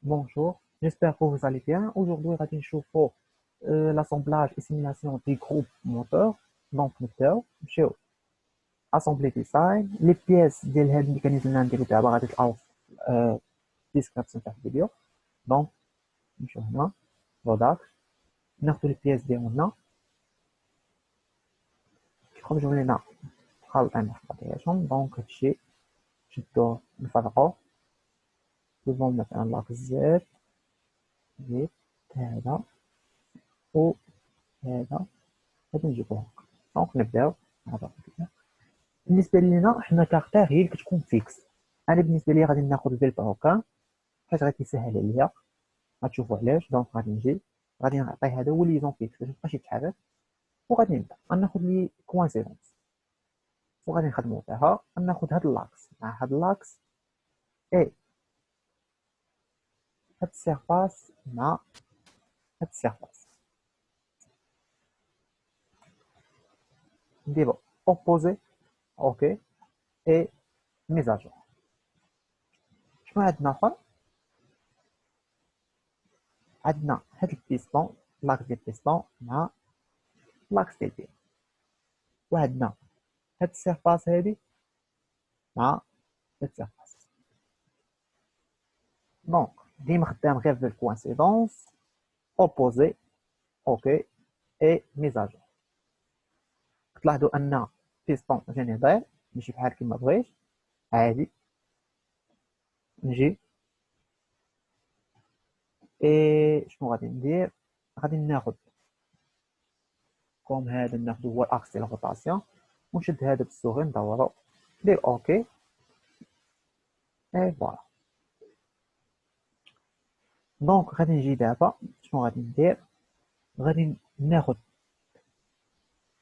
Bonjour, j'espère que vous allez bien. Aujourd'hui, غادي نشوفوا l'assemblage et simulation des groupes moteurs. Donc, نبداو نمشيو assembler design. Les pièces ديال هذا الميكانيزم اللي غنديرو دابا غادي تلقاو في الديسكريبسيون تاع الفيديو. دونك نمشيو هنا برودكت، ناخدو لي بياس ديالنا كيخرجوا لنا خالطين بحال دونك هادشي نشدوه نفرقوه نضيفو مثلا لاك زد زيت هذا وهذا غادي نجيبو هكا. دونك نبداو هذا بالنسبه لينا حنا كاركتير هي اللي كتكون فيكس. انا بالنسبه لي غادي ناخذ الفيلبروكان حيت غادي يسهل عليا، غتشوفوا علاش. دونك غادي نجي غادي نعطي هذا هو ليزون فيكس باش ميبقاش يتحرك، وغادي نبدا غناخذ لي كوانسيدونس وغادي نخدمو فيها. غناخذ هاد اللاكس مع هاد اللاكس اي هاد السيرفاس مع هاد السيرفاس نديرو اوبوزي اوكي اي ميزاجور. شنو عندنا اخر؟ عندنا هاد البيستون لاكس ديال البيستون مع لاكس ديال البيل، وعندنا هاد السيرفاس هادي مع هاد السيرفاس. دونك ديما خدام غير بالكوانسيدونس اوبوزي اوكي اي ميزاجور. كتلاحظوا ان بيستون جاني داير ماشي بحال كيما بغيت عادي. نجي اي شنو غادي ندير؟ غادي ناخذ كوم هذا، ناخذ هو الاكس ديال الروتاسيون ونشد هذا بالسوغي ندورو ندير اوكي اي فوالا. دونك غادي نجي دابا شنو غادي ندير؟ غادي ناخذ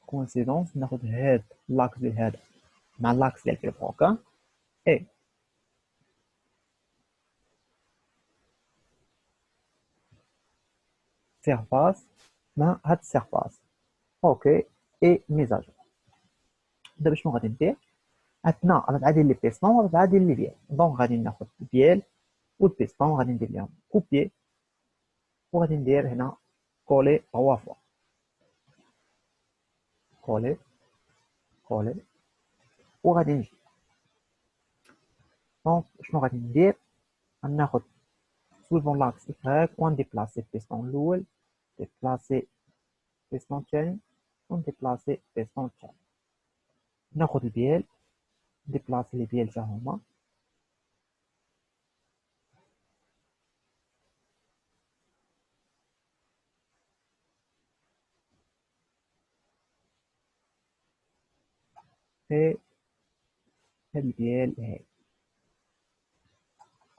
كوانسيدونس، ناخذ هاد لاكس ديال هذا مع لاكس ديال البروكان اي سيرفاس مع هاد السيرفاس اوكي اي ميزاجور. دابا شنو غادي ندير؟ عندنا 4 ديال لي بيستون و4 ديال لي بيال. دونك غادي ناخذ البيال والبيستون غادي ندير لهم كوبيي وغادي ندير هنا كولي 3 فوا كولي كولي وغادي نجي. دونك شنو غادي ندير؟ غناخذ سويفون لاكس إكغيك ونديبلاسي البيستون الاول، ديبلاسي البيستون الثاني ونديبلاسي البيستون الثالث. ناخذ البيال ديبلاسي لي بيال حتى هما في هاد البيال هاي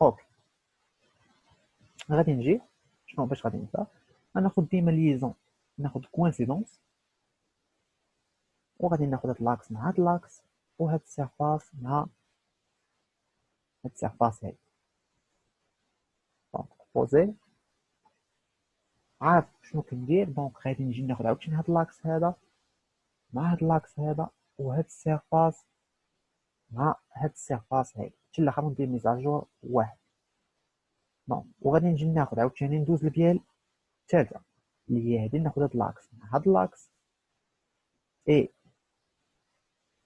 اوكي. غادي نجي شنو باش غادي ندير؟ غناخذ ديما ليزون، ناخذ كوانسيدونس وغادي ناخذ هاد لاكس مع هاد لاكس وهاد السيرفاس مع هاد السيرفاس هاي. دونك بوزي عارف شنو كندير؟ دونك غادي نجي ناخذ عاوتاني هاد لاكس هذا مع هاد لاكس هذا وهاد السيرفاس مع هاد السيرفاس هاي حتى لاخر ندير ميزاجور واحد. دونك وغادي نجي ناخذ عاوتاني ندوز البيال الثالثه اللي هي هادي، ناخذ هاد لاكس مع هاد لاكس اي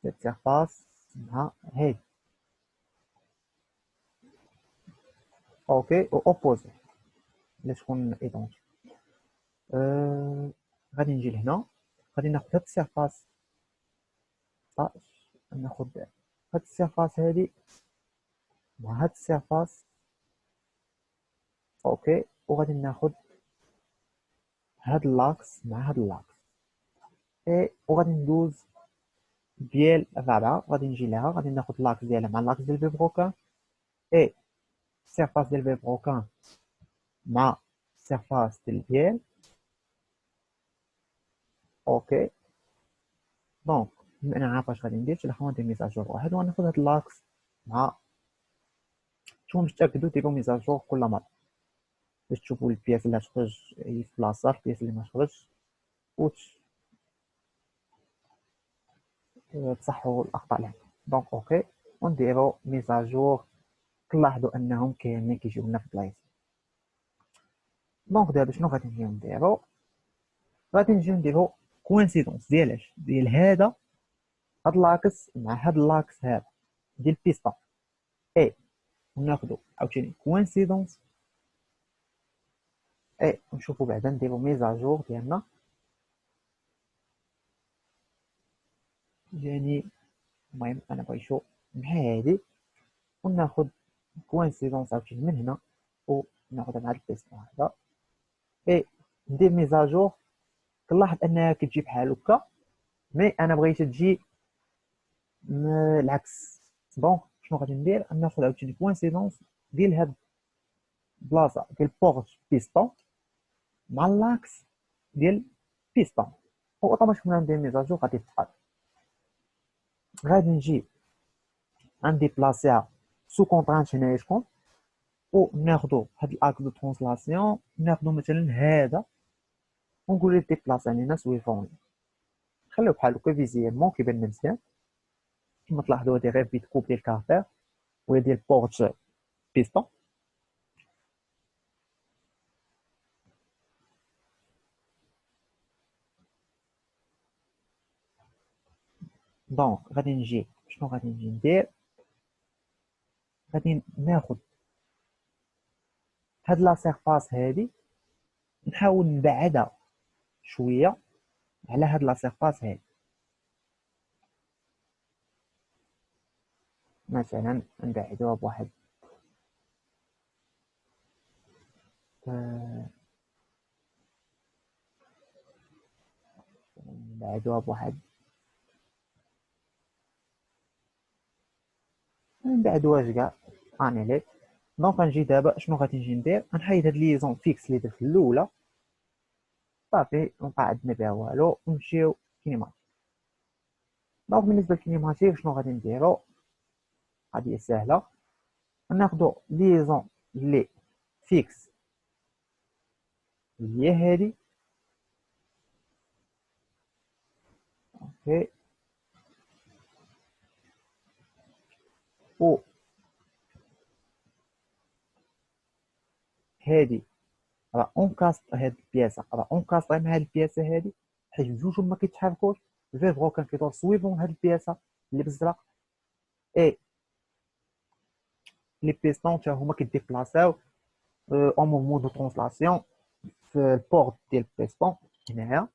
هاد السيرفاس مع هاد اوكي و اوبوزي باش تكون ايدونتيك. غادي نجي لهنا غادي ناخذ هاد السيرفاس ناخذ هاد السيرفاس هادي مع هاد السيرفاس اوكي وغادي ناخذ هاد اللاكس مع هاد اللاكس اي وغادي ندوز ديال الرابعه. غادي نجي لها غادي ناخذ لاكس ديالها مع لاكس ديال الفيبروكان اي السيرفاس ديال الفيبروكان مع السيرفاس ديال البيال اوكي. دونك بما انا عارف اش غادي ندير تلقاو ندير ميزاجور واحد وغناخذ هاد اللاكس مع نتوما باش تاكدوا ديروا ميزاجور كل مره باش تشوفوا البياس اللي تخرج هي في بلاصه البياس اللي ما تخرجش وتصحوا الاخطاء اللي عندكم. دونك اوكي ونديروا ميزاجور. كنلاحظوا انهم كاملين كيجيو لنا في بلايص دونك دابا شنو غادي نجيو نديرو؟ غادي نجيو نديرو كوانسيدونس ديال هاد لاكس مع هاد لاكس هذا ديال بيستون اي، وناخدو عاوتاني كوانسيدونس اي، ونشوفو بعدا نديرو ميزاجور ديالنا يعني. المهم انا بغي نشوف مع هادي، وناخد كوانسيدونس عاوتاني من هنا، وناخدها مع البيستون هذا اي، ندير ميزاجور. كنلاحظ انها كتجي بحال هكا، مي انا بغيت تجي العكس. دونك شنو غادي ندير؟ ناخد عاوتاني كوانسيدونس ديال هاد البلاصه ديال بورت بيستون مع لاكس ديال بيستون، واوتوماتيكمون ندير ميزاجور غادي تفعل. غادي نجي عندي بلاصيها سو كونترانت هنايا شكون، وناخدو هاد الاكس دو ترونسلاسيون، ناخدو مثلا هذا ونقول ليه ديبلاصي علينا سويفون، خليو بحال هكا فيزيالمون كيبان مزيان. كما تلاحظوا هادي غير فيت كوب ديال كارتر وهي ديال بورت بيستون. دونك غادي نجي شنو غادي نجي ندير؟ غادي ناخد هاد لا سيرفاس هادي، نحاول نبعدها شويه على هاد لا سيرفاس هادي. مثلا نبعدوها بواحد آه، نبعدوها بواحد، نبعدوهاش كاع راني ليك. دونك غنجي دابا شنو غادي نجي ندير؟ غنحيد هاد ليزون فيكس اللي درت الاولى صافي، مبقى عندنا بها والو، ونمشيو كينيماتيك. دونك بالنسبه للكينيماتيك شنو غادي نديرو؟ قضيه سهله، ناخدو ليزون اللي فيكس اللي هي هادي اوكي، و هادي راه اونكاست هاد البياسه، راه اونكاست مع هاد البياسه هادي، حيت بجوج ما كيتحركوش. الفيبرو كان كيدور سويفون هاد البياسه اللي بالزرق، اي لي بيستون تا هما كيديبلاساو اون موفمون دو ترونسلاسيون في البورت ديال البيستون هنايا،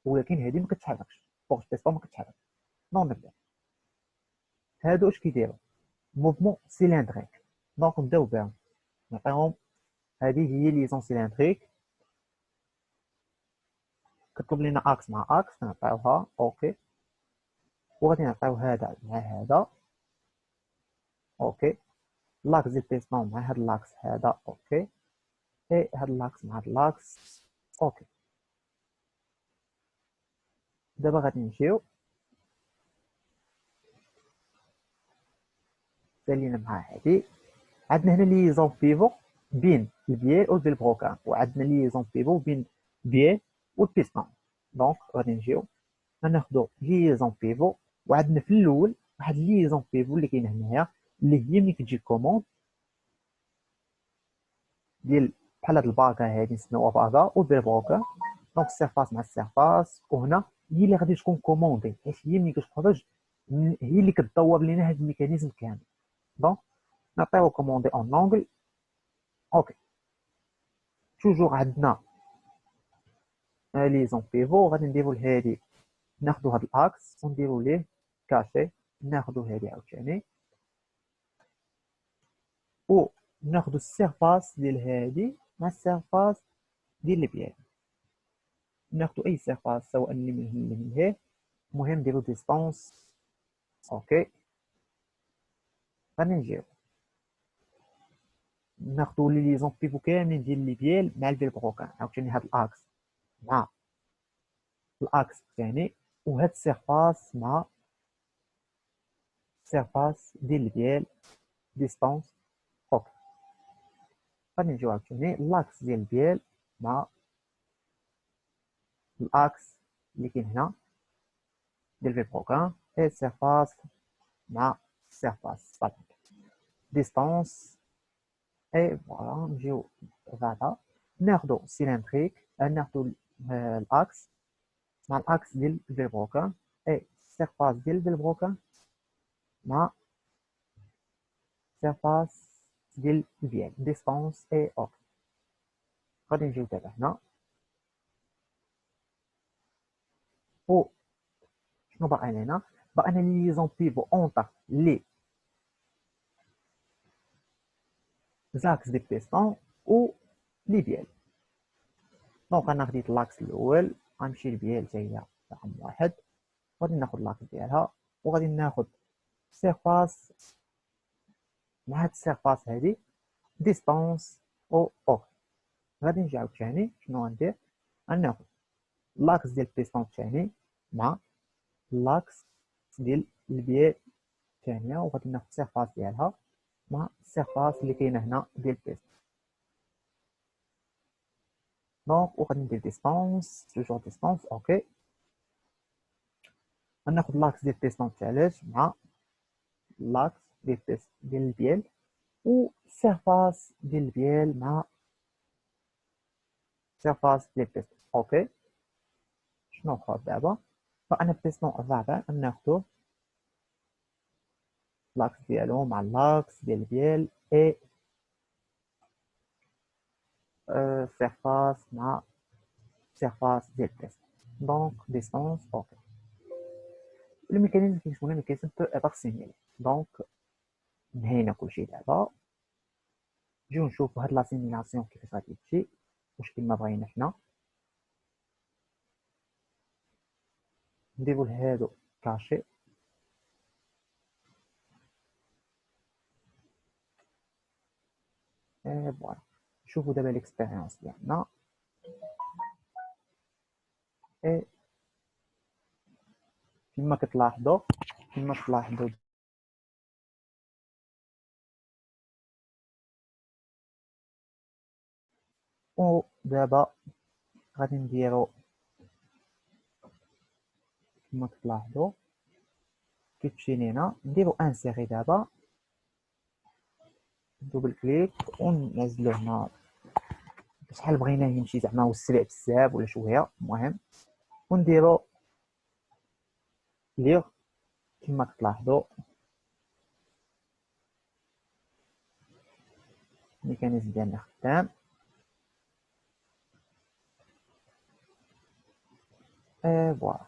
ولكن هادي ما كتحركش، بورت بيستون ما كتحركش. دونك نبدا هادو اش كيديروا؟ موفمون سيليندريك. دونك نبداو بهم، نعطيهم هادي هي ليزون سيليندريك، كتطلب لينا اكس مع اكس كنعطيوها اوكي، وغادي نعطيو هذا مع هذا اوكي، لاكس ديال بيستون مع هاد لاكس هذا اوكي، اي هاد لاكس مع هاد لاكس اوكي. دابا غادي نمشيو سالينا مع هادي، عندنا هنا ليزون بيفو بين البيال والفيلبروكان، وعندنا ليزون بيفو بين البيال والبيستون. دونك غادي نجيو غناخدو ليزون بيفو، وعندنا في الاول واحد ليزون بيفو اللي كاينه هنايا، اللي هي ملي كتجي كوموند ديال بحال هاد الباكا هادي نسميوها باكا والفيلبروكان. دونك السيرفاس مع السيرفاس، وهنا هي اللي غادي تكون كوموندي، حيت هي ملي كتخرج هي اللي كدور لينا هاد الميكانيزم كامل. دونك نعطيو كوموندي اون اونغل اوكي. توجور عندنا ليزون بيفو، غادي نديرو لهادي ناخدو هاد الاكس ونديرو ليه كاشي، ناخدو هادي عاوتاني، و ناخدو السيرفاس ديال هادي مع السيرفاس ديال البيان، ناخدو اي سيرفاس سواء اللي من هنا اللي من هيه، المهم نديرو ديستونس اوكي. غادي نجيو ناخدو لي ليزون بيفو كاملين ديال لي بيال مع الفيلبروكان، عاوتاني هاد الاكس مع الاكس الثاني، وهاد السيرفاس مع السيرفاس ديال البيال ديستونس اوكي. غادي نجيو عاوتاني لاكس ديال البيال مع الاكس اللي كاين هنا ديال الفيبروكان، اي سيرفاس مع سيرفاس ديستونس اي فوالا. نجيو بعدا ناخدو سيلندريك، ناخدو الاكس مع الاكس ديال الفيلبروكان، اي سيرفاس ديال الفيلبروكان مع سيرفاس ديال الفيال ديستونس اي اوك. غادي نجيو دابا هنا و شنو باقي لينا؟ باقي لنا لي ليزون بيفو اونتر لي زاكس دي بيستون و لي فيال. دونك انا خديت لاكس الاول، غنمشي للفيال حتى هي رقم واحد، غادي ناخد لاكس ديالها وغادي ناخد سيرفاس مع هاد السيرفاس هادي ديستونس او اوك. غادي نجي عاوتاني شنو غندير؟ غناخد لاكس ديال البيستون الثاني مع لاكس ديال البيال الثانيه، وغادي ناخد السيرفاس ديالها مع السيرفاس اللي كاينه هنا ديال البيستون. دونك وغادي ندير ديستونس توجور ديستونس اوكي. غناخد لاكس ديال البيستون الثالث مع لاكس ديال البيال و سيرفاس ديال البيال مع سيرفاس ديال البيستون اوكي. شنو اخر دابا؟ فانا البيستون الرابع غناخدو لاكس ديالو مع لاكس ديال البيال اي سيرفاس مع سيرفاس ديال البيستون. دونك ديستونس اوكي. الميكانيزم كيسمونا ميكانيزم بو اتر سيميلي. دونك نهينا كلشي دابا، نجيو نشوفو هاد لا سيميلاسيون كيفاش غادي تمشي، واش كيما بغينا حنا. نديرو لهادو كاشي اي فوالا. نشوفو دابا ليكسبيريونس ديالنا اي كما كتلاحظوا ودابا غادي نديرو كما كتلاحظوا كيتمشي لينا. نديرو انسيري دابا دوبل كليك وننزلو هنا شحال بغينا يمشي، زعما وسع بزاف ولا شويه، المهم ونديرو ليغ كما كتلاحظوا الميكانيزم ديالنا خدام اي فوالا.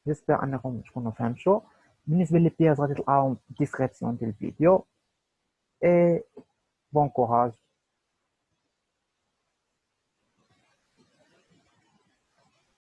جيسبر انكم تكونوا فهمتوا. بالنسبه لي بياس غادي تلقاهم في الديسكريبسيون ديال الفيديو. اي بون كوراج.